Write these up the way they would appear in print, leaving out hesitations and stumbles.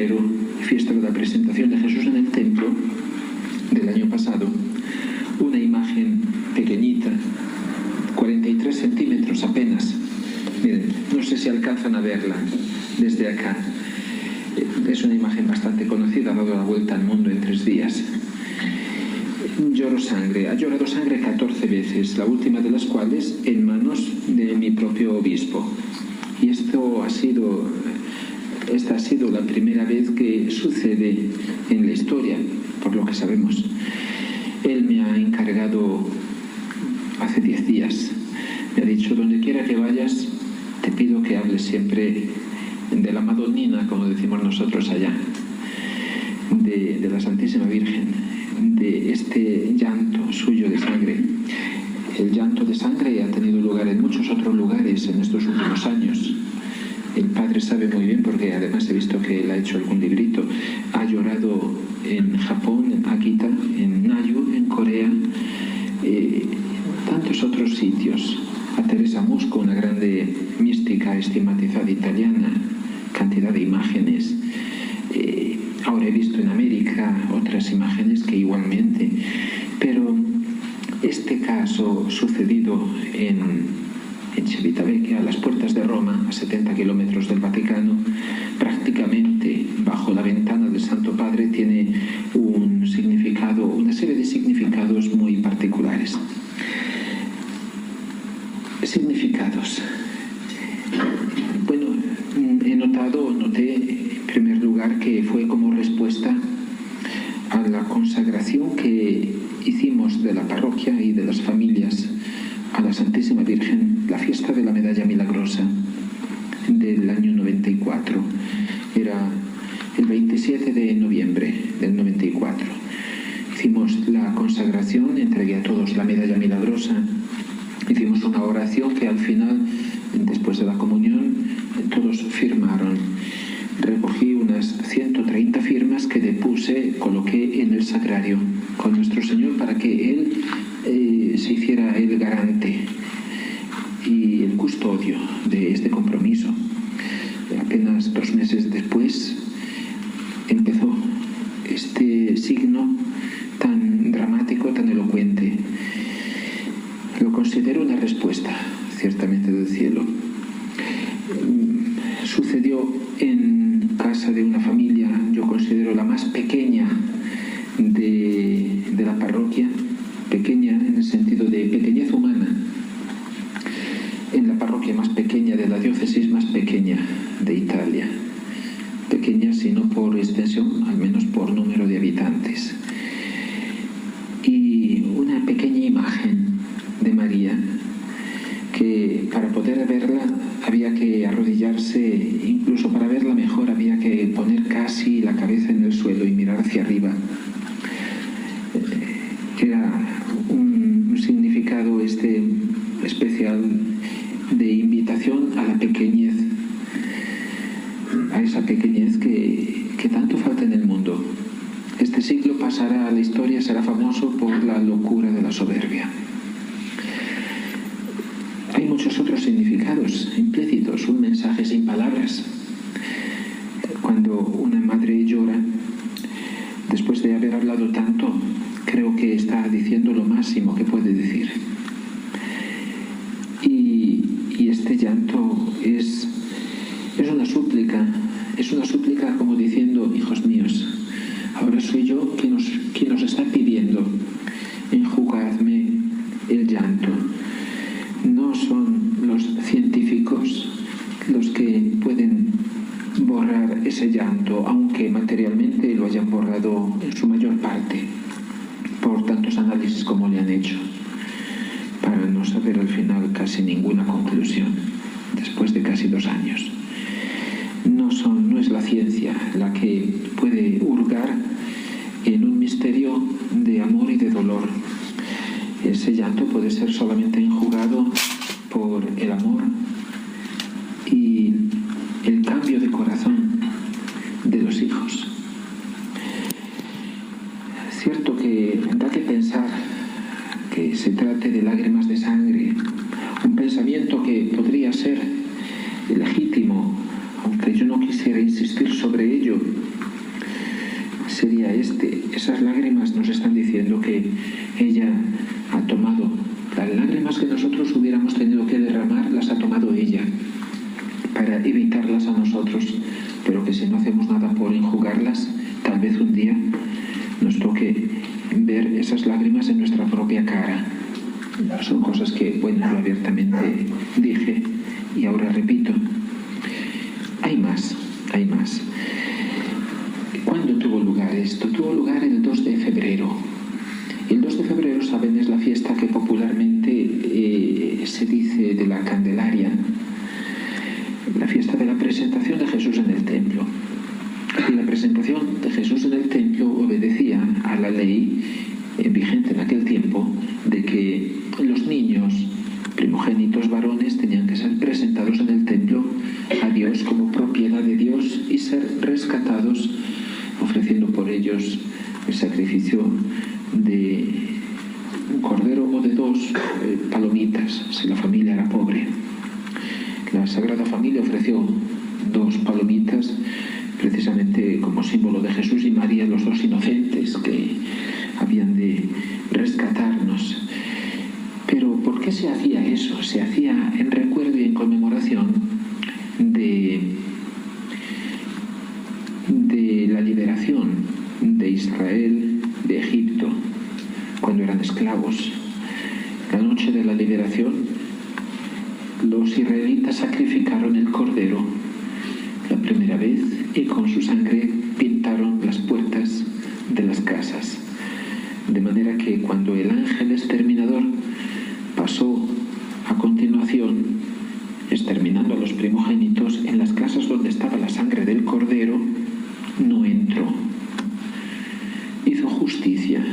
febrero, fiesta de la presentación de Jesús en el templo del año pasado, una imagen pequeñita, 43 centímetros apenas. Miren, no sé si alcanzan a verla desde acá. Es una imagen bastante conocida, ha dado la vuelta al mundo en 3 días. Lloro sangre. Ha llorado sangre 14 veces, la última de las cuales en manos de mi propio obispo. Y esta ha sido la primera vez que sucede en la historia, por lo que sabemos. Él me ha encargado hace 10 días. Me ha dicho: donde quiera que vayas, te pido que hables siempre de la Madonnina, como decimos nosotros allá, de la Santísima Virgen, de este llanto suyo de sangre. El llanto de sangre ha tenido lugar en muchos otros lugares en estos últimos años. El padre sabe muy bien, porque además he visto que él ha hecho algún librito. Ha llorado en Japón, en Akita, en Nayu, en Corea, tantos otros sitios. A Teresa Musco, una grande mística estigmatizada italiana, cantidad de imágenes. Ahora he visto en América otras imágenes que igualmente. Pero este caso sucedido en Civitavecchia, a las puertas de Roma, a 70 kilómetros del Vaticano, prácticamente bajo la ventana del Santo Padre, tiene un significado, una serie de significados muy particulares. Significados. Bueno, noté en primer lugar que fue como respuesta a la consagración que hicimos de la parroquia y de las familias a la Santísima Virgen, la fiesta de la Medalla Milagrosa del año 94. Era el 27 de noviembre del 94. Hicimos la consagración, entregué a todos la Medalla Milagrosa, hicimos una oración que al final, después de la comunión, todos firmaron. Recogí unas 130 firmas que coloqué en el sagrario con nuestro Señor para que Él se hiciera el garante y el custodio de este compromiso. Apenas 2 meses después empezó este signo tan dramático, tan elocuente. Lo considero una respuesta, ciertamente, del cielo. Sucedió en casa de una familia, yo considero la más pequeña de la parroquia, pequeña en el sentido de pequeñez humana, en la parroquia más pequeña de la diócesis más pequeña de Italia. Pequeña, si no por extensión, al menos por número de habitantes. Y una pequeña imagen de María, que para poder verla había que arrodillarse, incluso para verla mejor había que poner casi la cabeza en el suelo y mirar hacia arriba. Era un significado especial de invitación a la pequeñez, a esa pequeñez que tanto falta en el mundo. Este siglo pasará a la historia, será famoso por la locura de la soberbia. Hay muchos otros significados implícitos, un mensaje sin palabras. Cuando una madre llora, después de haber hablado tanto, creo que está diciendo lo máximo que puede decir. Y este llanto es una súplica como diciendo: hijos míos, ahora soy yo quien os está pidiendo, enjugadme el llanto. No son los científicos los que pueden borrar ese llanto, aunque materialmente lo hayan borrado en su mayor parte por tantos análisis como le han hecho, para no saber al final casi ninguna conclusión después de casi 2 años. No es la ciencia la que puede hurgar en un misterio de amor y de dolor. Ese llanto puede ser solamente enjugado por el amor y el cambio de corazón de los hijos. Cierto que da que pensar que se trate de lágrimas de sangre, un pensamiento que podría ser legítimo, aunque yo no quisiera insistir sobre ello, sería este. Esas lágrimas nos están diciendo que ella ha tomado las lágrimas que nosotros hubiéramos tenido que derramar, las ha tomado ella para evitarlas a nosotros, pero que si no hacemos nada por enjugarlas, tal vez un día nos toque ver esas lágrimas en nuestra propia cara. Son cosas que, bueno, yo abiertamente dije y ahora repito. Hay más. ¿Cuándo tuvo lugar esto? Tuvo lugar el 2 de febrero. El 2 de febrero, saben, es la fiesta que popularmente se dice de la Candelaria, la fiesta de la presentación de Jesús en el templo. Y la presentación de Jesús en el templo obedecía a la ley vigente en aquel tiempo de que los niños primogénitos varones tenían que ser presentados en el templo a Dios como propiedad de Dios y ser rescatados, ofreciendo por ellos el sacrificio de un cordero o de 2 palomitas, si la familia era pobre. La Sagrada Familia ofreció 2 palomitas precisamente como símbolo de Jesús y María, los 2 inocentes que habían de rescatarnos. Pero ¿por qué se hacía eso? Se hacía en recuerdo y en conmemoración de la liberación de Israel de Egipto cuando eran esclavos. La noche de la liberación, los israelitas sacrificaron el cordero la primera vez y con su sangre pintaron las puertas de las casas, de manera que cuando el ángel exterminador pasó a continuación exterminando a los primogénitos, en las casas donde estaba la sangre del cordero no entró. Hizo justicia,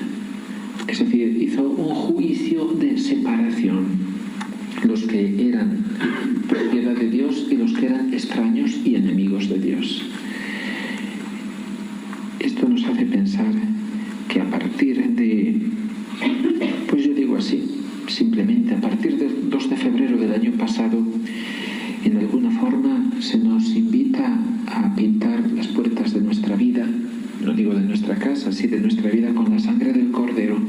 es decir, hizo un juicio de separación. Los que eran propiedad de Dios y los que eran extraños y enemigos de Dios. Esto nos hace pensar que a partir de, pues yo digo así, simplemente a partir del 2 de febrero del año pasado, en alguna forma se nos invita a pintar las puertas de nuestra vida, no digo de nuestra casa, sí de nuestra vida, con la sangre del Cordero,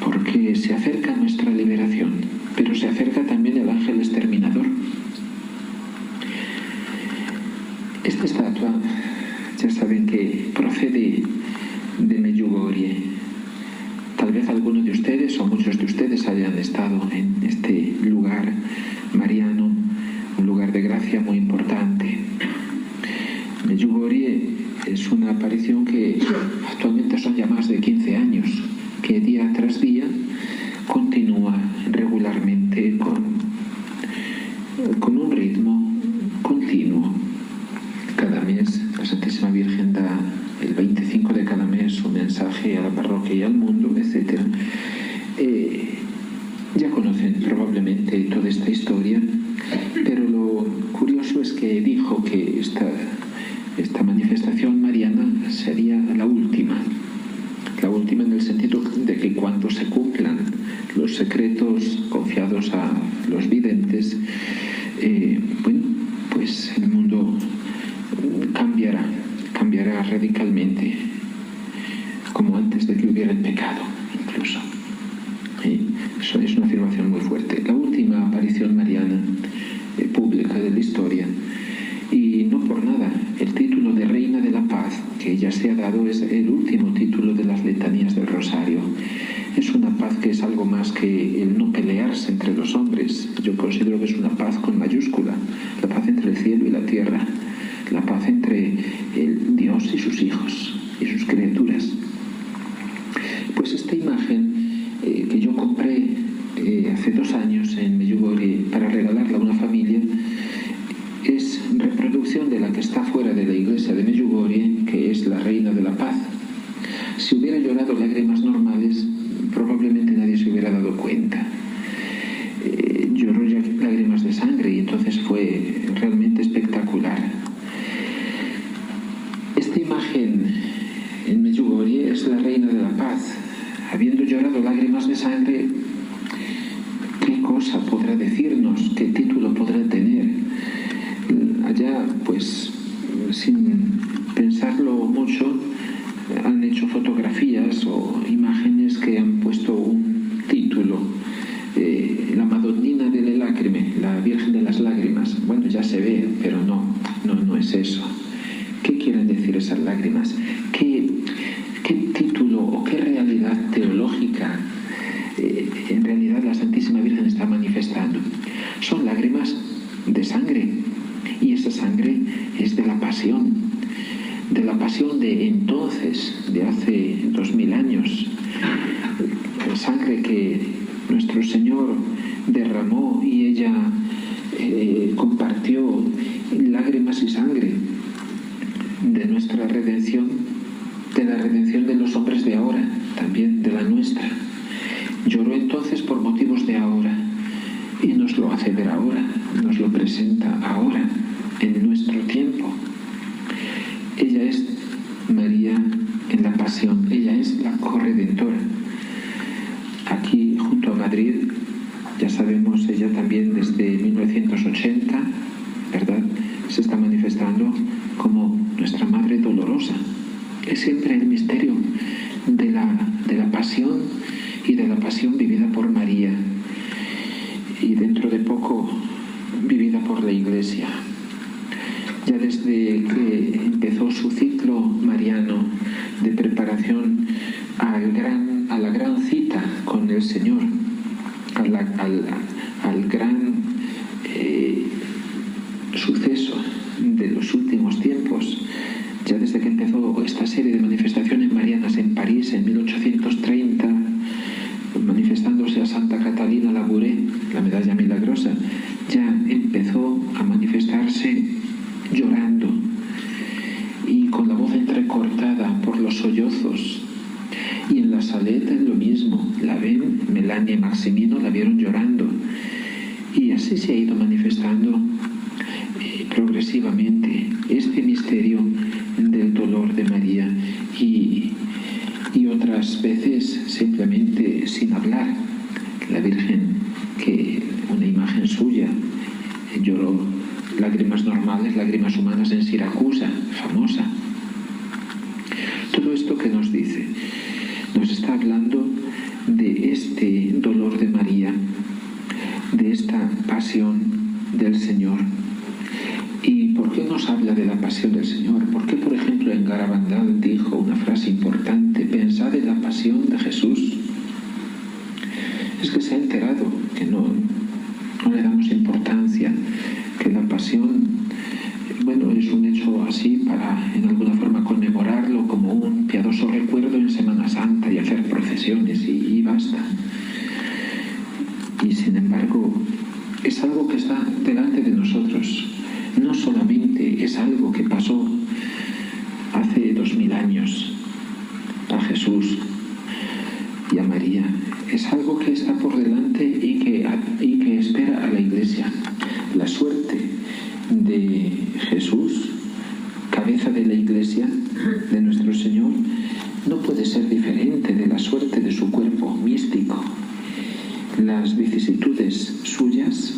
porque se acerca nuestra liberación, pero se acerca también el ángel exterminador. Esta estatua, ya saben que procede de Medjugorje. Tal vez algunos de ustedes o muchos de ustedes hayan estado en este lugar mariano, un lugar de gracia muy importante. Medjugorje es una aparición que actualmente son ya más de 15 años, que día tras día continúa regularmente con un ritmo continuo. Cada mes la Santísima Virgen da el 25 de cada mes un mensaje a la parroquia y al mundo, etc. Ya conocen probablemente toda esta historia, pero lo curioso es que dijo que esta manifestación mariana sería la última en el sentido de que cuando se cumplan los secretos confiados a los videntes, pues el mundo cambiará radicalmente, como antes de que hubiera el pecado, incluso. Eso es una afirmación muy fuerte. La última aparición mariana pública de la historia, y no por nada, el título de Reina de la Paz que ella se ha dado es el último título de las letanías del Rosario. Es una paz que es algo más que el no pelearse entre los hombres. Yo considero que es una paz con mayúscula, la paz entre el cielo y la tierra, la paz entre el Dios y sus hijos y sus criaturas. Pues esta imagen que yo compré hace 2 años en Medjugorje para regalarla a una familia es reproducción de la que está fuera de la iglesia de Medjugorje, que es la Reina de la Paz. Si hubiera llorado lágrimas normales, probablemente nadie se hubiera dado cuenta. Lloró ya lágrimas de sangre y entonces fue realmente espectacular. Esta imagen en Medjugorje es la Reina de la Paz. Habiendo llorado lágrimas de sangre, ¿qué cosa podrá decirnos? ¿Qué título podrá tener? Allá, pues, sin pensarlo mucho, lágrimas. ¿Qué título o qué realidad teológica en realidad la Santísima Virgen está manifestando? Son lágrimas de sangre, y esa sangre es de la pasión de entonces, de hace 2000 años, sangre que nuestro Señor derramó y ella compartió, lágrimas y sangre de nuestra redención, de la redención de los hombres de ahora, también de la nuestra. Lloró entonces por motivos de ahora y nos lo hace ver ahora, nos lo presenta ahora, en nuestro tiempo. Ella es María en la pasión, ella es la corredentora. Aquí junto a Madrid, ya sabemos, ella también desde 1980, ¿verdad?, se está manifestando como nuestra Madre Dolorosa. Es siempre el misterio de la pasión y de la pasión vivida por María, y dentro de poco vivida por la Iglesia. Ya desde que empezó su ciclo mariano de preparación a la gran cita con el Señor, al gran suceso de los últimos tiempos, ya desde que empezó esta serie de manifestaciones marianas en París en 1830, manifestándose a Santa Catalina Labouré, la medalla milagrosa, ya empezó a manifestarse llorando y con la voz entrecortada por los sollozos. Y en la Saleta es lo mismo, la ven, Melania y Maximino la vieron llorando, y así se ha ido manifestando progresivamente este misterio del dolor de María, y otras veces simplemente sin hablar. La Virgen, que una imagen suya lloró lágrimas normales, lágrimas humanas en Siracusa, famosa. Todo esto que nos dice, nos está hablando de este dolor de María, de esta pasión del Señor. ¿Y por qué nos habla de la pasión del Señor? ¿Por qué, por ejemplo, en Garabandal dijo una frase importante: pensad en la pasión de Jesús? Es que se ha enterado que no le damos importancia, que la pasión, bueno, es un hecho así para en alguna forma conmemorarlo como un piadoso recuerdo en Semana Santa y hacer procesiones y basta. Y sin embargo es algo que está delante de nosotros. No solamente es algo que pasó hace 2000 años a Jesús y a María, es algo que está por delante y que espera a la Iglesia. La suerte de Jesús, cabeza de la Iglesia, de nuestro Señor, no puede ser diferente de la suerte de su cuerpo místico. Las vicisitudes suyas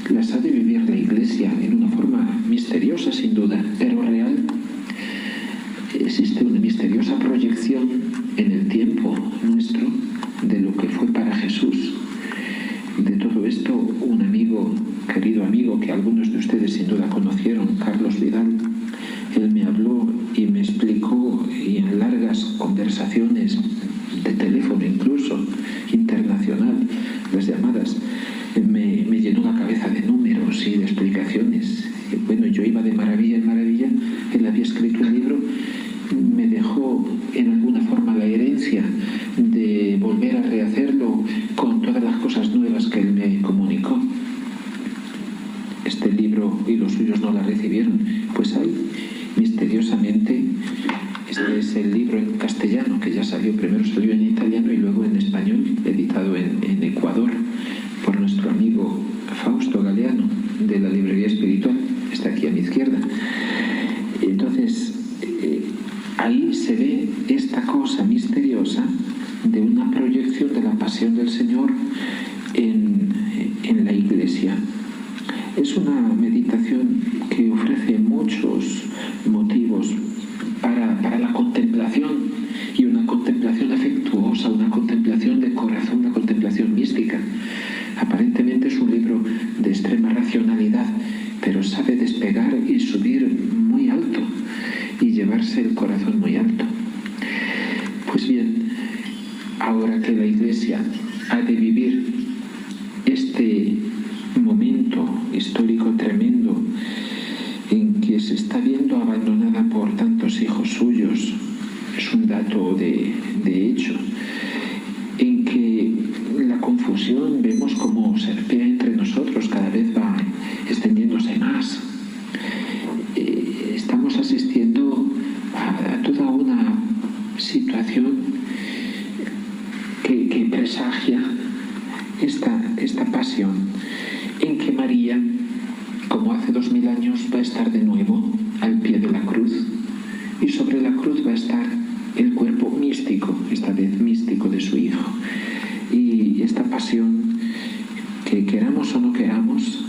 las ha de vivir la Iglesia en una forma misteriosa, sin duda, pero real. Existe una misteriosa proyección en el tiempo nuestro de lo que fue para Jesús. De todo esto, un amigo, querido amigo, que algunos de ustedes sin duda conocieron, Carlos Vidal, él me habló y me explicó, y en largas conversaciones de teléfono incluso, internacional, las llamadas, me llenó la cabeza de números y de explicaciones. Bueno, yo iba de maravilla en maravilla. Él había escrito un libro, me dejó en alguna forma la herencia de volver a rehacerlo con todas las cosas nuevas que él me comunicó. Este libro y los suyos no la recibieron, pues ahí misteriosamente, este es el libro en castellano que ya salió, primero salió en italiano y luego en español, editado en Ecuador por nuestro amigo Fausto Galeano de la Librería Espiritual, está aquí a mi izquierda. Entonces ahí se ve esta cosa misteriosa de una proyección de la pasión del Señor en la Iglesia. Es una meditación que ofrece muchos motivos para la contemplación, y una contemplación afectuosa, una contemplación de corazón, una contemplación mística. Aparentemente es un libro de extrema racionalidad, pero sabe despegar y subir muy alto y llevarse el corazón ahora que la Iglesia ha de vivir este momento histórico tremendo en que se está viendo abandonada por tantos hijos suyos, es un dato de hecho, en que la confusión vemos como se ve entre nosotros, cada vez va extendiéndose más. Estamos asistiendo a toda una situación que presagia esta pasión en que María, como hace 2000 años, va a estar de nuevo al pie de la cruz, y sobre la cruz va a estar el cuerpo místico, esta vez místico, de su Hijo. Y esta pasión, que queramos o no queramos,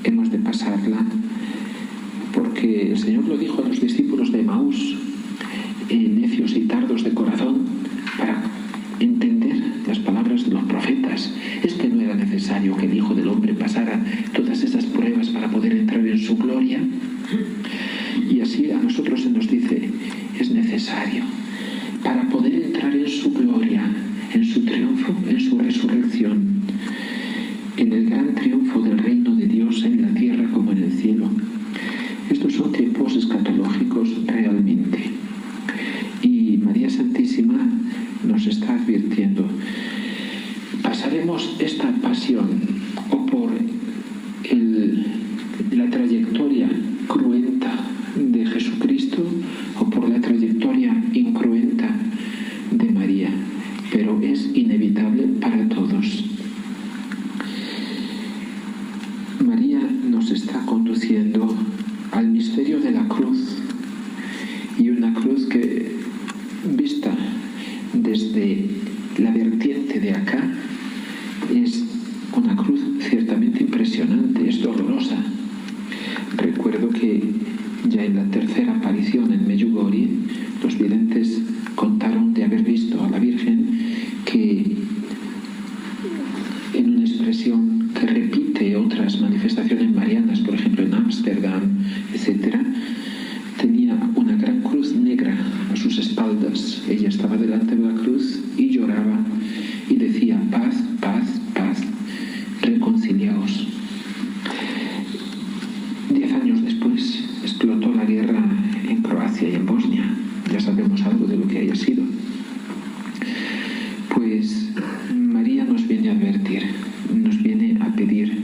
hemos de pasarla, porque el Señor lo dijo a los discípulos de Emaús, necios y tardos de corazón, para entender las palabras de los profetas. Es que no era necesario que el Hijo del Hombre pasara todas esas pruebas para poder entrar en su gloria. Y así a nosotros se nos dice, es necesario para poder entrar en su gloria, en su triunfo, en su resurrección, en el gran triunfo del reino de Dios en la tierra como en el cielo. Estos son tiempos escatológicos realmente. Y María Santísima nos está advirtiendo, pasaremos esta pasión o por la trayectoria cruenta de Jesucristo o por la trayectoria incruenta de María, pero es inevitable para todos. María nos está conduciendo al misterio de la cruz, y una cruz que, vista desde la vertiente de acá, es una cruz ciertamente impresionante, es dolorosa. Recuerdo que ya en la tercera aparición en Medjugorje, los videntes contaron de haber visto a la Virgen que, en una expresión que repite otras manifestaciones marianas, por ejemplo en Ámsterdam, etc., tenía una gran cruz negra a sus espaldas. Ella estaba delante de la cruz y lloraba y decía: paz, paz, paz, reconciliaos. 10 años después explotó la guerra en Croacia y en Bosnia. Ya sabemos algo de lo que haya sido. Pues María nos viene a advertir, nos viene a pedir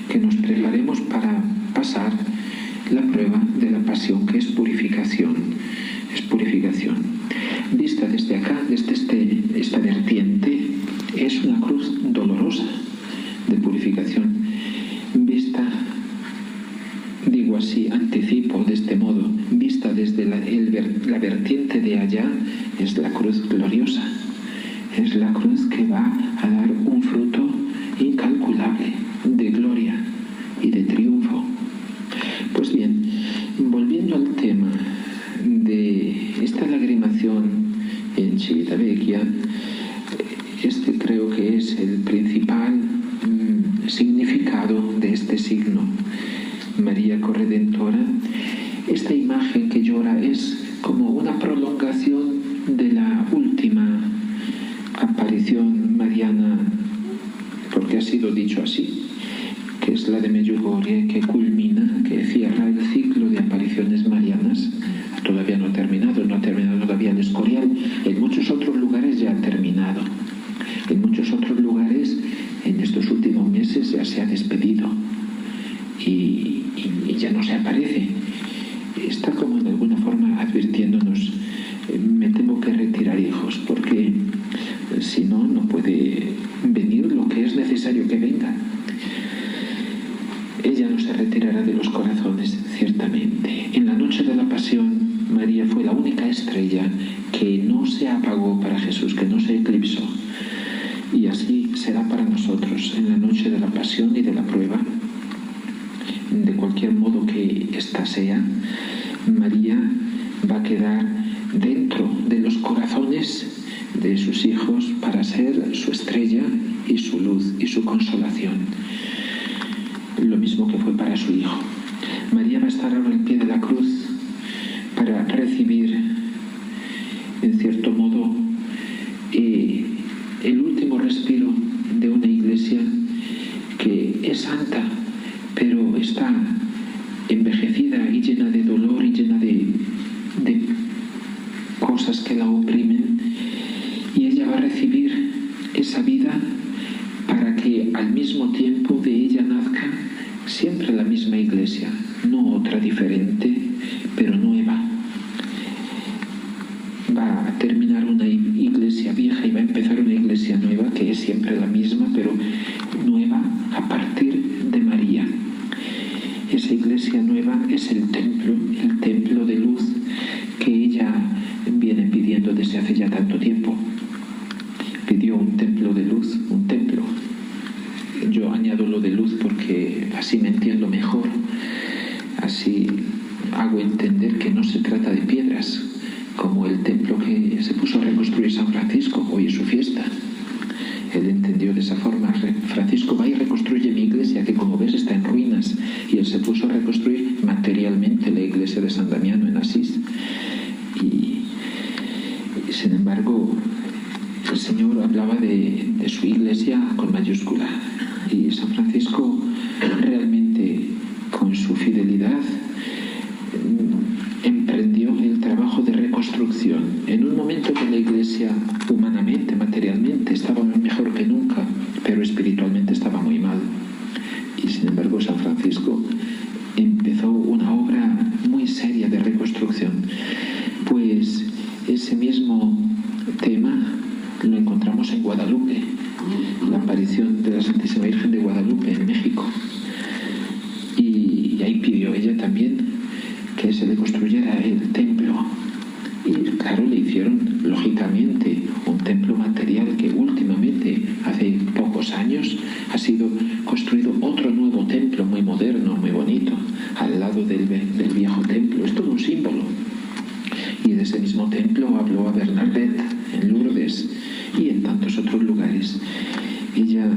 que nos preparemos para pasar la prueba de la pasión, que es purificación. Es purificación. Vista desde acá, desde esta vertiente, es una cruz dolorosa de purificación. Vista, digo así, anticipo de este modo, vista desde la vertiente de allá, es la cruz gloriosa. Es la cruz que va a dar un fruto incalculable de gloria y de triunfo. Pues bien, volviendo al tema de esta lagrimación en Civitavecchia, este creo que es el principal significado de este signo. María Corredentora, esta imagen que llora es como una prolongación de la última aparición mariana, porque ha sido dicho así, que es la de Medjugorje, que culmina, que cierra el ciclo de apariciones marianas. Todavía no ha terminado todavía el Escorial. En muchos otros lugares ya ha terminado. En muchos otros lugares, en estos últimos meses, ya se ha despedido y ya no se aparece. Está como de alguna forma advirtiéndonos: me tengo que retirar, hijos, porque si no, no puede venir lo que es necesario que venga. Ella no se retirará de los corazones, ciertamente. En la noche de la pasión, María fue la única estrella que no se apagó para Jesús, que no se eclipsó. Y así será para nosotros en la noche de la pasión y de la prueba. De cualquier modo que ésta sea, María va a quedar dentro de los corazones de sus hijos para ser su estrella y su luz y su consolación. Lo mismo que fue para su Hijo. María va a estar ahora al pie de la cruz para recibir, en cierto modo, santa, pero está envejecida y llena de dolor y llena de cosas que la oprimen, y ella va a recibir esa vida para que al mismo tiempo de ella nazca siempre la misma iglesia, no otra diferente, pero nueva. Va a terminar una iglesia vieja y va a empezar una iglesia nueva, que es siempre la misma, pero nueva a partir de María. Esa iglesia nueva es el templo de luz que ella viene pidiendo desde hace ya tanto tiempo. Pidió un templo de luz, un templo. Yo añado lo de luz porque así me entiendo mejor, así hago entender que no se trata de piedras, como el templo que se puso a reconstruir San Francisco, hoy es su fiesta. Él entendió de esa forma: Francisco va y reconstruye mi iglesia, que como ves está en ruinas, y él se puso a reconstruir materialmente la iglesia de San Damiano en Asís. Y sin embargo, el Señor hablaba de su iglesia con mayúscula, y San Francisco realmente, con su fidelidad, emprendió el trabajo de reconstrucción en un momento que la iglesia humanamente, materialmente, estaba mejor que nunca, pero espiritualmente estaba muy mal. Y sin embargo San Francisco empezó una obra muy seria de reconstrucción. Pues ese mismo tema lo encontramos en Guadalupe, la aparición de la Santísima Virgen de Guadalupe en México, y ahí pidió ella también que se le construyera el templo, y claro, le hicieron lógicamente un templo material, que últimamente, hace pocos años, ha sido construido otro nuevo templo muy moderno, muy bonito, al lado del viejo templo. Es todo un símbolo. Y de ese mismo templo habló a Bernadette en Lourdes y en tantos otros lugares. Ella,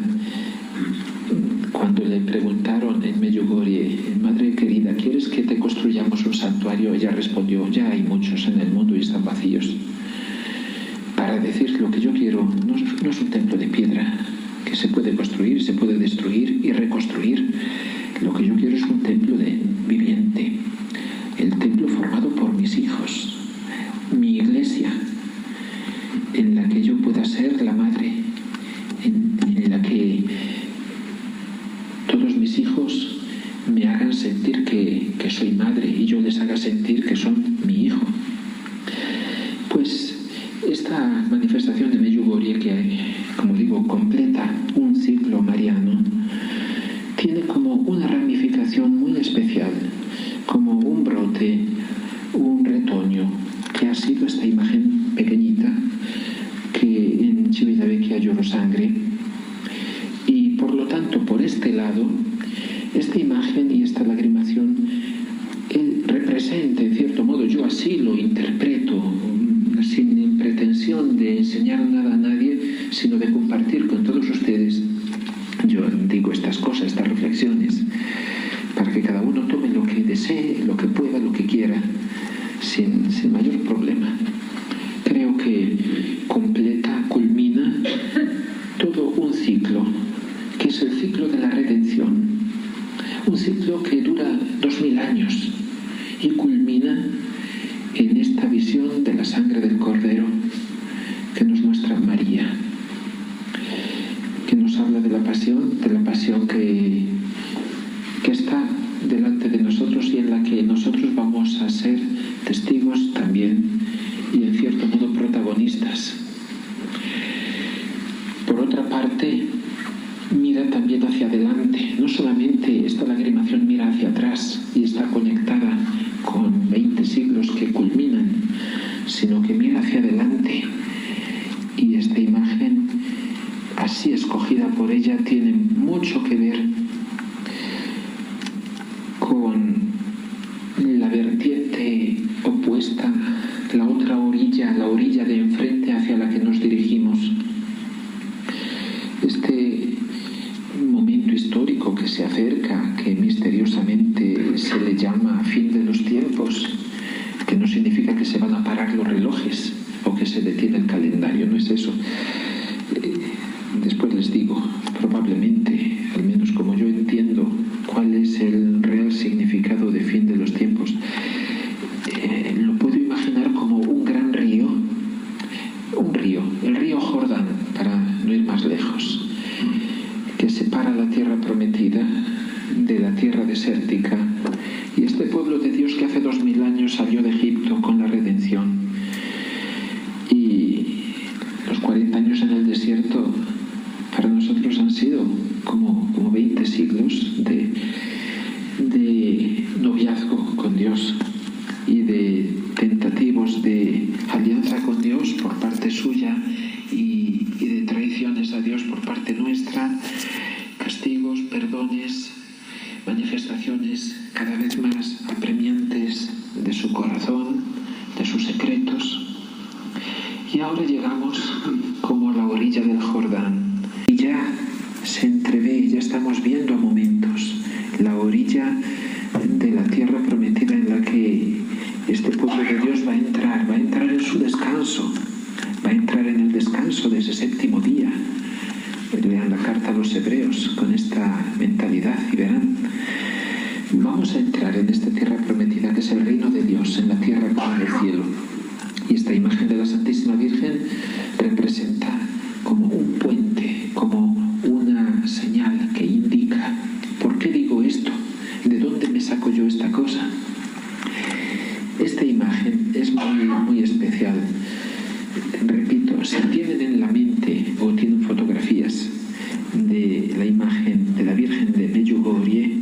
cuando le preguntaron en Medjugorje: madre querida, ¿quieres que te construyamos un santuario? Ella respondió: ya hay muchos en el mundo y están vacíos. Para decir, lo que yo quiero no es un templo de piedra que se puede construir, se puede destruir y reconstruir. Lo que yo quiero es un templo viviente, el templo formado por mis hijos, mi iglesia, en la que yo pueda ser la madre, en la que todos mis hijos me hagan sentir que soy madre y yo les haga sentir que son mi hijo. Pues esta manifestación de Medjugorje, que, como digo, completa un ciclo mariano, tiene como una ramificación muy especial, como un brote, un retoño, que ha sido esta imagen pequeñita que en Civitavecchia lloró sangre. Y por lo tanto, por este lado, esta imagen y esta lagrimación representa, en cierto modo, yo así lo interpreto, sin pretensión de enseñar nada a nadie, sino de compartir con todos ustedes. Yo digo estas cosas, estas reflexiones, para que cada uno tome lo que desee, lo que pueda, lo que quiera, sin mayor problema. Creo que culmina todo un ciclo, que es el ciclo de la redención, un ciclo que dura 2000 años y culmina en esta visión de la sangre del Cordero que nos muestra María, que nos habla de la pasión que está delante de nosotros y en la que nosotros vamos a ser testigos también y en cierto modo protagonistas. Por otra parte, mira también hacia adelante. No solamente esta lagrimación mira hacia atrás y está conectada con 20 siglos que culminan, sino que mira hacia adelante. Y esta imagen, así escogida por ella, tiene mucho que ver con la vertiente opuesta, la otra orilla, la orilla de enfrente hacia la que nos dirigimos. Este momento histórico que se acerca, que misteriosamente se le llama fin de los tiempos, que no significa que se van a parar los relojes o que se detiene el calendario, no es eso. Después les digo, probablemente, al menos como yo desierto para nosotros han sido como 20 siglos de noviazgo con Dios y de tentativos de alianza con Dios por parte suya y de traiciones a Dios por parte nuestra, castigos, perdones, manifestaciones cada vez más apremiantes de su corazón, de sus secretos. Y ahora llegamos como a la orilla del Jordán y ya se entrevé, ya estamos viendo a momentos la orilla de la tierra prometida en la que este pueblo de Dios va a entrar en su descanso, va a entrar en el descanso de ese séptimo día. Lean la carta a los hebreos con esta mentalidad y verán. Vamos a entrar en esta tierra prometida que es el reino de Dios, en la tierra como en el cielo. Y esta imagen de la Santísima Virgen representa como un puente, como una señal que indica ¿por qué digo esto? ¿De dónde me saco yo esta cosa? Esta imagen es muy especial. Repito, si tienen en la mente o tienen fotografías de la imagen de la Virgen de Medjugorje,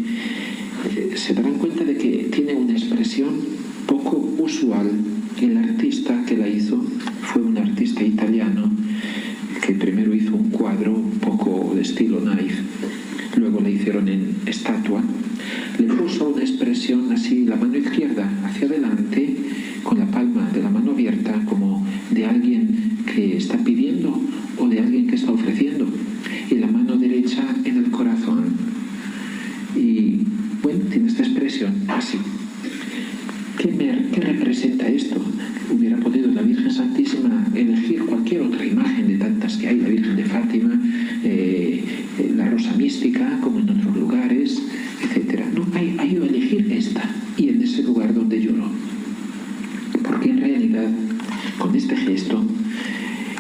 se darán cuenta de que tiene una expresión poco usual. El artista que la hizo fue un artista italiano que primero hizo un cuadro un poco de estilo naif, luego le hicieron en estatua. Le puso una expresión así, la mano izquierda hacia adelante, con la palma de la mano abierta, como de alguien que está pidiendo o de alguien que está ofreciendo, y la mano derecha en el corazón. Y bueno, tiene esta expresión así. ¿Qué representa esto? Hubiera podido la Virgen Santísima elegir cualquier otra imagen de tantas que hay, la Virgen de Fátima, la Rosa Mística, como en otros lugares, etc. No, ha ido a elegir esta, y en ese lugar donde lloró. Porque en realidad, con este gesto,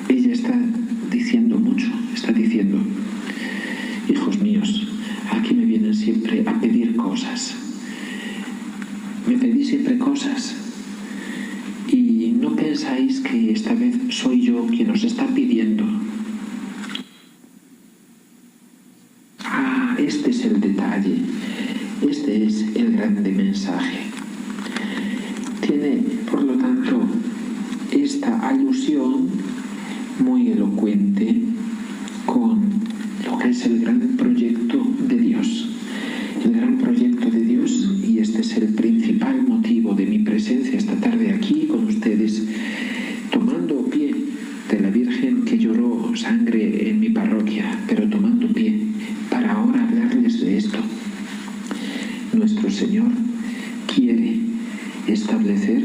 ella está diciendo mucho, está diciendo: hijos míos, aquí me vienen siempre a pedir cosas. Me pedís siempre cosas. Y no pensáis que esta vez soy yo quien os está pidiendo. Este es el detalle. Este es el grande mensaje. Tiene, por lo tanto, esta alusión muy elocuente con lo que es el gran proyecto de Dios. El gran proyecto de Dios, y este es el principal motivo de mi presencia esta tarde aquí con ustedes, tomando pie de la Virgen que lloró sangre en mi parroquia, pero tomando pie para ahora hablarles de esto. Nuestro Señor quiere establecer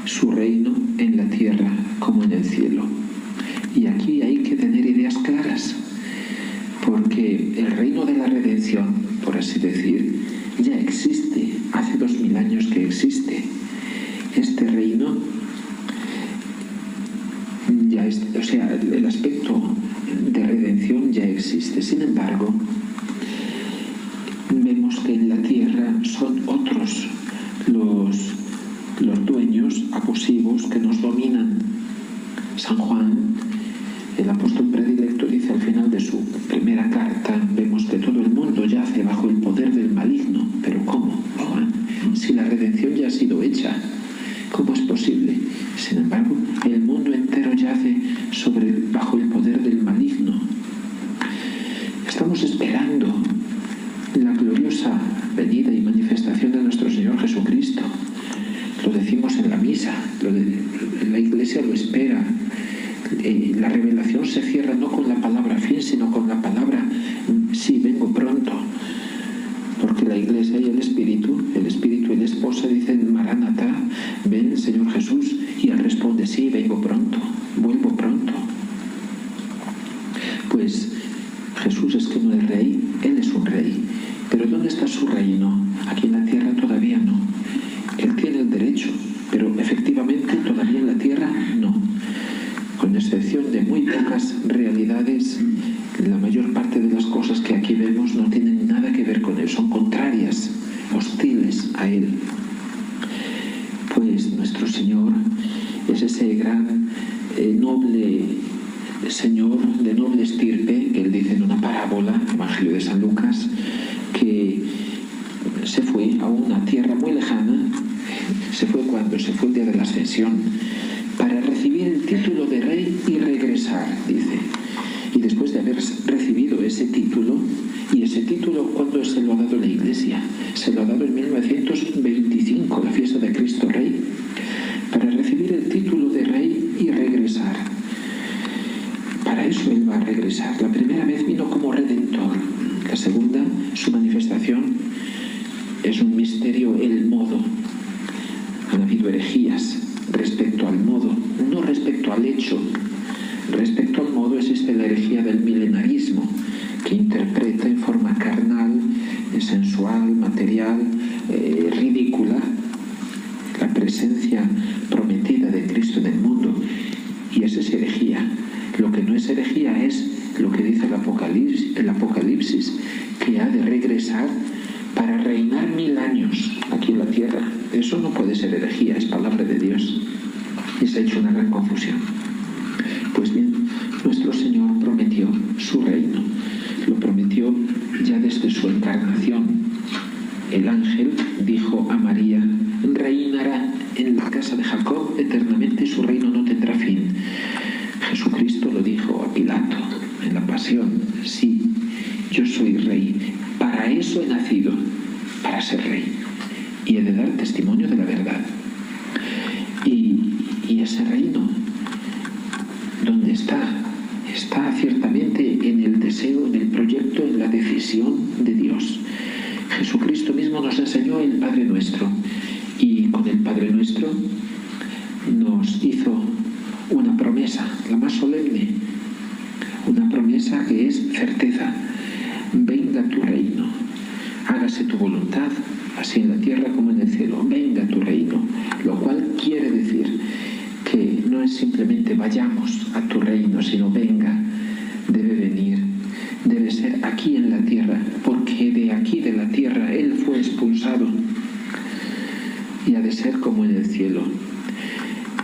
su reino en la tierra como en el cielo. Y aquí hay que tener ideas claras, porque el reino de la redención, por así decir, ya existe, hace 2000 años que existe. Este reino ya es, o sea, el aspecto de redención ya existe. Sin embargo, vemos que en la tierra son otros los dueños abusivos que nos dominan. San Juan, el apóstol predilecto, dice al final de su primera carta, vemos que todo el mundo yace bajo el poder del maligno. ¿Pero cómo, Juan? Si la redención ya ha sido hecha, ¿cómo es posible? Sin embargo, el mundo entero yace bajo el poder del maligno. Estamos esperando la gloriosa venida y manifestación de nuestro Señor Jesucristo. Lo decimos en la misa, la Iglesia lo espera. La revelación se cierra no con la palabra fin, sino con la palabra sí, vengo pronto. Porque la Iglesia y el Espíritu y la esposa dicen: Maranatá, ven Señor Jesús, y Él responde: sí, vengo pronto, vuelvo pronto. Pues Jesús es que no es rey, Él es un rey. Pero ¿dónde está su reino? Aquí en la tierra todavía no. Él tiene el derecho, pero efectivamente todavía en la tierra no. Con excepción de muy pocas realidades, la mayor parte de las cosas que aquí vemos no tienen nada que ver con él, son contrarias, hostiles a él. Pues nuestro Señor es ese gran, noble señor de noble estirpe, que él dice en una parábola, Evangelio de San Lucas, que se fue a una tierra muy lejana, se fue el día de la Ascensión, para recibir el título de rey y regresar, dice. Y después de haber recibido ese título, y ese título, ¿cuándo se lo ha dado la Iglesia? Se lo ha dado en 1925, la fiesta de Cristo Rey, para recibir el título de rey y regresar. Para eso él va a regresar. La primera vez vino como redentor, la segunda, su manifestación, es un misterio el modo. Han habido herejías respecto al modo, no respecto al hecho. Respecto al modo existe la herejía del milenarismo, que interpreta en forma carnal, sensual, material, ridícula, la presencia prometida de Cristo en el mundo. Y esa es herejía. Lo que no es herejía es lo que dice el Apocalipsis, que ha de regresar para reinar 1000 años aquí en la tierra. Eso no puede ser herejía, es palabra de Dios. Y se ha hecho una gran confusión. Pues bien, nuestro Señor prometió su reino. Lo prometió ya desde su encarnación. El ángel dijo a María: reinará en la casa de Jacob eternamente y su reino no tendrá fin. Jesucristo lo dijo a Pilato en la pasión: sí, yo soy rey, para eso he nacido, para ser rey, y he de dar testimonio de la verdad. Y ese reino, ¿dónde está? Está ciertamente en el deseo, en el proyecto, en la decisión de Dios. Jesucristo mismo nos enseñó el Padre Nuestro, y con el Padre Nuestro nos hizo una promesa, la más solemne, una promesa que es certeza: venga tu reino, hágase tu voluntad, así en la tierra como en el cielo, venga tu reino, lo cual quiere decir que no es simplemente vayamos a tu reino, sino venga, debe venir, debe ser aquí en la tierra, porque de aquí de la tierra Él fue expulsado, y ha de ser como en el cielo.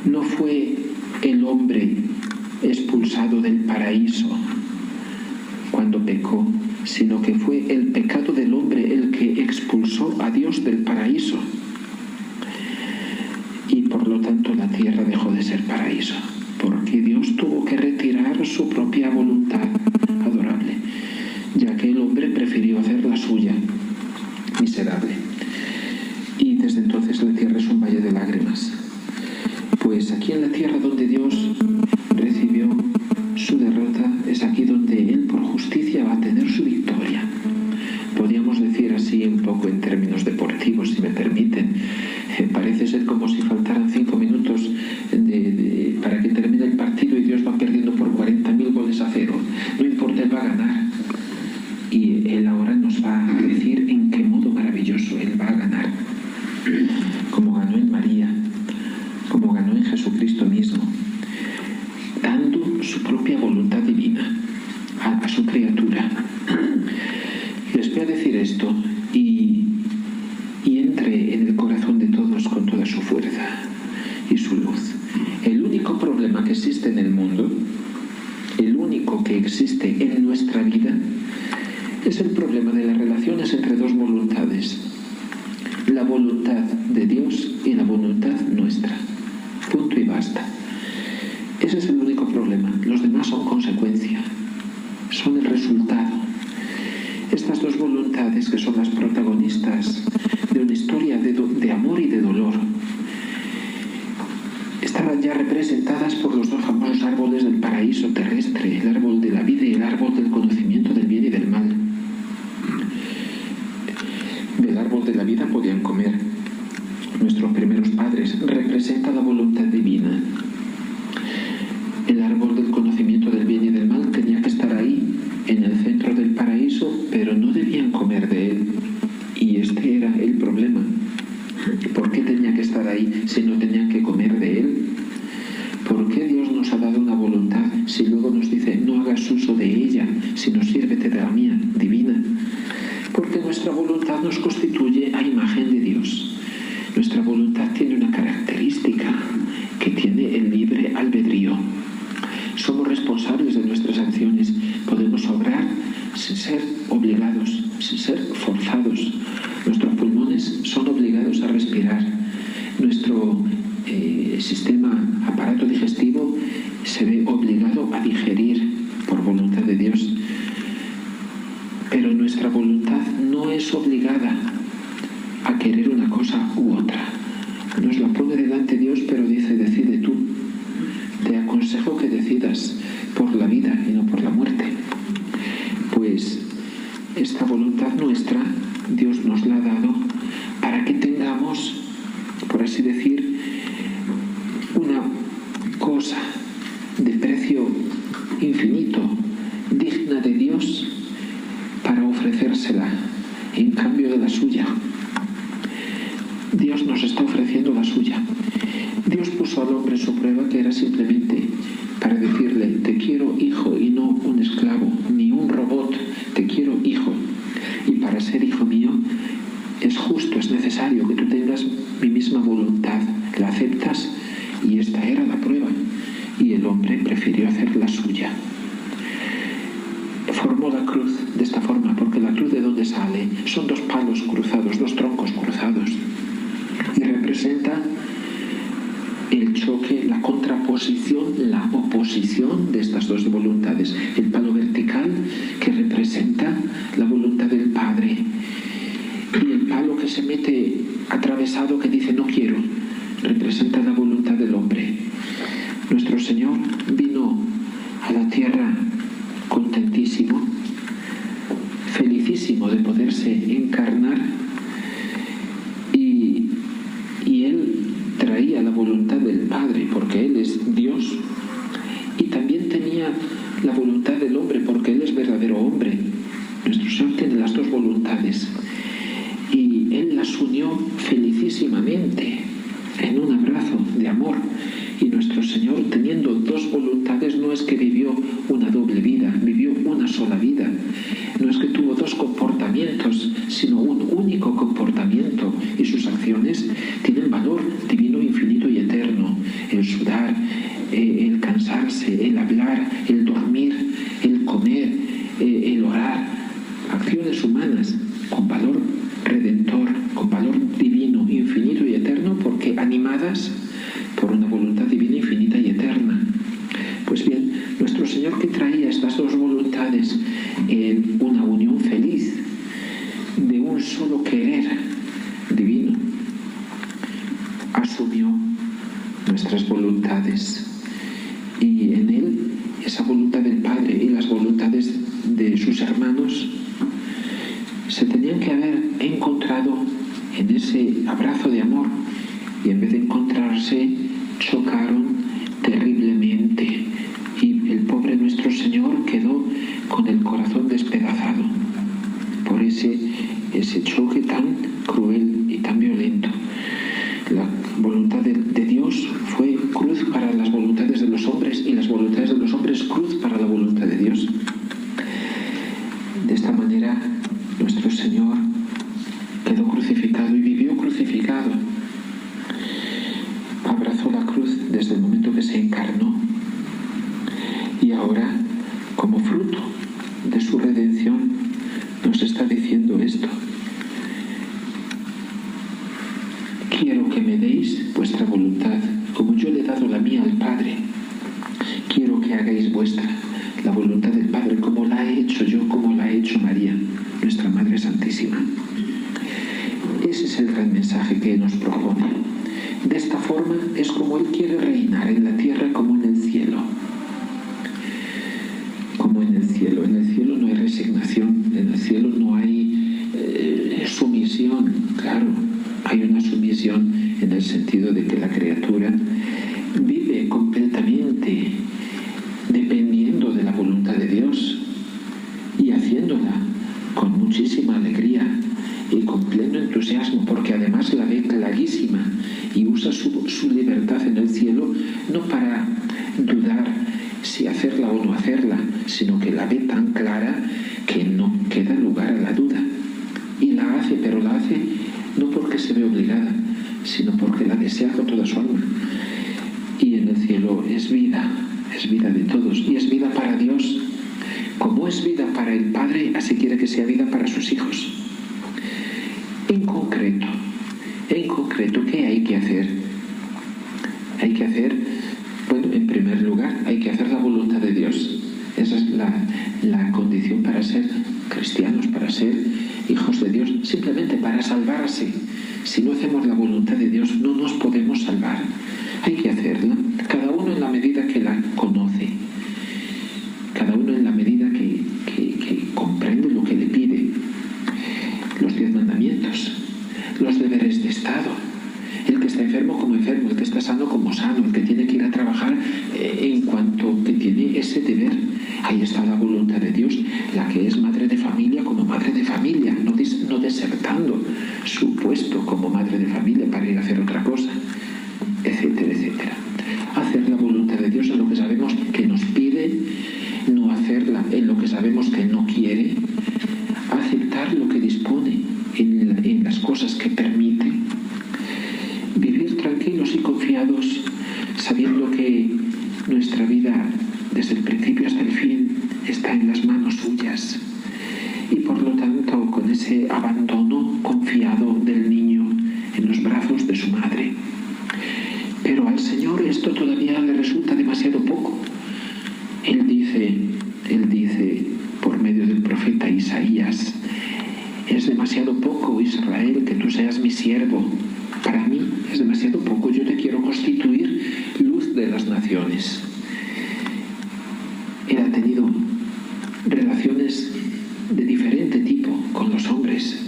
No fue el hombre expulsado del paraíso cuando pecó, sino que fue el pecado del hombre el que expulsó a Dios del paraíso. Y por lo tanto la tierra dejó de ser paraíso, porque Dios tuvo que retirar su propia voluntad adorable, ya que el hombre prefirió hacer la suya, miserable. Y desde entonces la tierra es un valle de lágrimas. Pues aquí en la tierra donde Dios recibió su derrota, es aquí donde Él por justicia va a tener su victoria. Podríamos decir así un poco en términos deportivos, si me permiten. Parece ser como si faltaran 5 minutos para que termine el partido y Dios va perdiendo por 40.000 goles a 0. No importa, Él va a ganar. Y Él ahora nos va a decir en qué modo maravilloso Él va a ganar. Como ganó en María, como ganó en Jesucristo mismo, dando su propia voluntad divina a su criatura. Les voy a decir esto y entre en el corazón de todos con toda su fuerza y su luz. El único problema que existe en el mundo, el único que existe en nuestra vida, es el problema de las relaciones entre dos voluntades: la voluntad de Dios y la voluntad nuestra. Punto y basta. Ese es el único problema. Los demás son consecuencia, son el resultado. Estas dos voluntades, que son las protagonistas de una historia de amor y de dolor, estaban ya representadas por los dos famosos árboles del paraíso terrestre: el árbol de la vida y el árbol del conocimiento del bien y del mal. Del árbol de la vida podían comer nuestros primeros padres, representa la voluntad divina. El árbol del conocimiento del bien y del mal tenía que estar ahí, en el centro del paraíso, pero no debían comer de él. Y este era el problema. ¿Por qué tenía que estar ahí si no tenían que comer de él? ¿Por qué Dios nos ha dado una voluntad si luego nos dice no hagas uso de ella, sino sírvete de la mía, divina? Porque nuestra voluntad nos constituye a imagen de Dios. Nuestra voluntad tiene una característica, que tiene el libre albedrío. Somos responsables de nuestras acciones. Podemos obrar sin ser obligados, sin ser forzados. Nuestros pulmones son obligados a respirar. Nuestro aparato digestivo se ve obligado a digerir por voluntad de Dios. Pero nuestra voluntad no es obligada a querer una cosa u otra. Nos la pone delante Dios, pero dice: decide tú. Te aconsejo que decidas por la vida y no por la muerte. Pues esta voluntad nuestra, Dios nos la ha dado para que tengamos, por así decir, una cosa de precio infinito, digna de Dios, para ofrecérsela en cambio de la suya. Dios nos está ofreciendo la suya. Dios puso al hombre su prueba, que era simplemente para decirle: te quiero hijo y no un esclavo, ni un robot, te quiero hijo. Y para ser hijo mío es justo, es necesario que tú tengas mi misma voluntad. ¿La aceptas? Y esta era la prueba. Y el hombre prefirió hacer la suya. Formó la cruz de esta forma, porque la cruz, ¿de dónde sale? Son dos palos cruzados, dos troncos cruzados. Y representa el choque, la contraposición, la oposición de estas dos voluntades. El palo vertical, que representa la voluntad del Padre, y el palo que se mete atravesado, que dice no quiero, representa la voluntad del hombre. Nuestro Señor vino a la tierra contentísimo, felicísimo de poderse encarnar, y Él traía la voluntad del Padre, porque Él es Dios, y también tenía la voluntad del hombre, porque Él es verdadero hombre. Nuestro Señor tiene las dos voluntades, y Él las unió felicísimamente en un abrazo de amor. Y nuestro Señor, teniendo dos voluntades, no es que vivió una doble vida, vivió una sola vida. No es que tuvo dos comportamientos, sino un único comportamiento, y sus acciones tienen valor divino, infinito y eterno. El sudar, el cansarse, el hablar, el dormir, el comer, el orar, acciones humanas con valor redentor, con valor divino, infinito y eterno, porque animadas por una voluntad divina, infinita y eterna. Pues bien, nuestro Señor, que traía estas dos voluntades en una unión feliz de un solo querer divino, asumió nuestras voluntades, y en Él esa voluntad del Padre y las voluntades de sus hermanos se tenían que haber encontrado en ese abrazo de amor, y en vez de encontrarse, chocaron terriblemente, y el pobre nuestro Señor quedó con el corazón despedazado por ese choque tan cruel y tan violento. La voluntad de Dios fue cruz para las voluntades de los hombres, y las voluntades de los hombres cruz para la voluntad de Dios. De esta manera, nuestro Señor quedó crucificado y vivió crucificado. Abrazó la cruz desde el momento que se encarnó, y ahora, como fruto de su redención, nos está diciendo esto: quiero que me deis vuestra voluntad, como yo le he dado la mía al Padre. Quiero que hagáis vuestra la voluntad del Padre, como la he hecho yo, como la ha hecho María, nuestra Madre Santísima. Ese es el gran mensaje que nos propone. De esta forma es como Él quiere reinar en la tierra como en el cielo. Como en el cielo. En el cielo no hay resignación, en el cielo no hay sumisión. Claro, hay una sumisión en el sentido de que la criatura vive completamente dependiendo de la voluntad de Dios y haciéndola con muchísima alegría y con pleno entusiasmo, porque además la ve clarísima y usa su libertad en el cielo no para dudar si hacerla o no hacerla, sino que la ve tan clara que no queda lugar a la duda. Y la hace, pero la hace no porque se ve obligada, sino porque la desea con toda su alma. Y en el cielo es vida, es vida de todos y es vida para Dios. Como es vida para el Padre, así quiere que sea vida para sus hijos. En concreto, ¿qué hay que hacer? Hay que hacer, bueno, en primer lugar, hay que hacer la voluntad de Dios. Esa es la condición para ser cristianos, para ser hijos de Dios, simplemente para salvarse. Si no hacemos la voluntad de Dios, no nos podemos salvar. Hay que hacerla, cada uno en la medida que la conoce, cada uno en la medida que comprende lo que le pide. Los 10 mandamientos, los deberes de Estado, el que está enfermo como enfermo, el que está sano como sano, el que tiene que ir a trabajar en cuanto que tiene ese deber. Ahí está la voluntad de Dios, la que es madre de familia como madre de familia, no desertando su puesto como madre de familia para ir a hacer otra cosa, etcétera, etcétera. Hacer la voluntad de Dios en lo que sabemos que nos pide, no hacerla en lo que sabemos que no quiere, aceptar lo que dispone en las cosas que permite, vivir tranquilos y confiados, sabiendo que nuestra vida, desde el principio hasta el fin, está en las manos suyas. Y por lo tanto, con ese abandono confiado del niño en los brazos de su madre. Pero al Señor esto todavía le resulta demasiado poco. Él dice por medio del profeta Isaías: es demasiado poco, Israel, que tú seas mi siervo. Para mí es demasiado poco. Yo te quiero constituir luz de las naciones. Él ha tenido relaciones de diferente tipo con los hombres.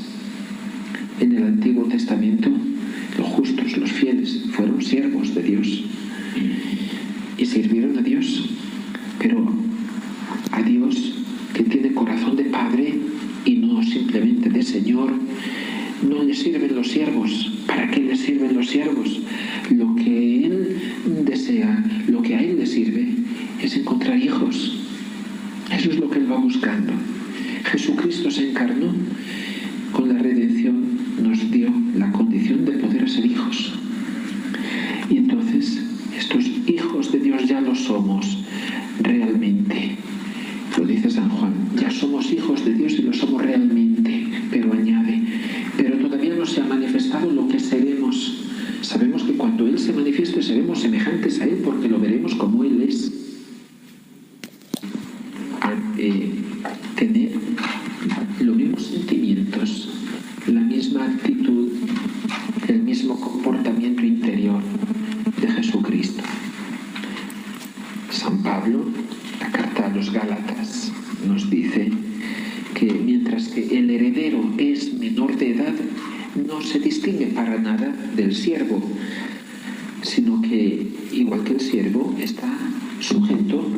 En el Antiguo Testamento, los justos, los fieles, fueron siervos de Dios y sirvieron a Dios. Pero a Dios, que tiene corazón de Padre y no simplemente de Señor, no le sirven los siervos. ¿Para qué le sirven los siervos? Lo que Él desea, lo que a Él le sirve, es encontrar hijos. Eso es lo que Él va buscando. Jesucristo se encarnó, con la redención nos dio la condición de poder ser hijos. Y entonces, estos hijos de Dios ya lo somos realmente. Lo dice San Juan, ya somos hijos de Dios y lo somos realmente, pero añade, pero todavía no se ha manifestado lo que seremos. Sabemos que cuando Él se manifieste seremos semejantes a Él porque lo veremos como Él es. Tener los mismos sentimientos, la misma actitud, el mismo comportamiento interior de Jesucristo. San Pablo, la carta a los Gálatas, nos dice que mientras que el heredero es menor de edad, no se distingue para nada del siervo, sino que, igual que el siervo, está sujeto